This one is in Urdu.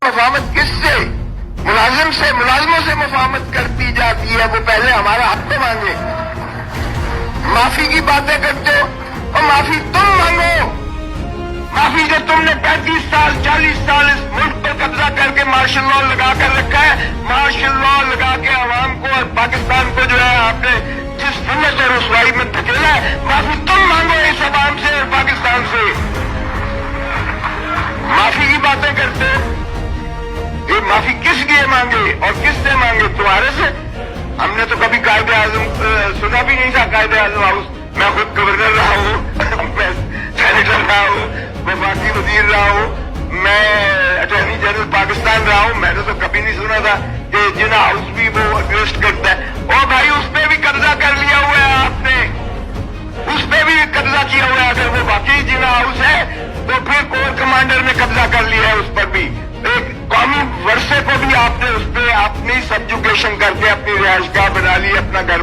مفاہمت کس سے؟ ملازموں سے مفاہمت کرتی جاتی ہے. وہ پہلے ہمارا حق تو مانگے. معافی کی باتیں کرتے ہو اور معافی تم مانگو. معافی جو تم نے 35 سال 40 سال اس ملک پر قبضہ کر کے مارشل لا لگا کر رکھا ہے. مارشل لا لگا کے عوام کو اور پاکستان کو جو ہے آپ نے جس ذلت اور رسوائی میں دھکیلا ہے, معافی تم مانگو اس عوام سے اور پاکستان سے. معافی کی باتیں کرتے ہو. یہ معافی کس لیے مانگے اور کس سے مانگے؟ تمہارے سے. ہم نے تو کبھی قائد اعظم سنا بھی نہیں تھا. قائد اعظم ہاؤس میں خود گورنر رہا ہوں, میں سینیٹر رہا ہوں, میں وفاقی وزیر رہا ہوں, میں اٹارنی جنرل پاکستان رہا ہوں. میں نے تو کبھی نہیں سنا تھا کہ جنا ہاؤس بھی وہ اگریسٹ کرتا ہے. او بھائی, اس پہ بھی قبضہ کر لیا ہوا ہے آپ نے. اس پہ بھی قبضہ کیا ہوا ہے. اگر وہ واقعی جنا ہاؤس ہے تو پھر کور کمانڈر نے قبضہ کر لیا ہے اس پر بھی. ایک قومی ورثے کو بھی آپ نے اس پہ اپنی سبجوگیشن کر کے اپنی رہائش گاہ بنا لی, اپنا گھر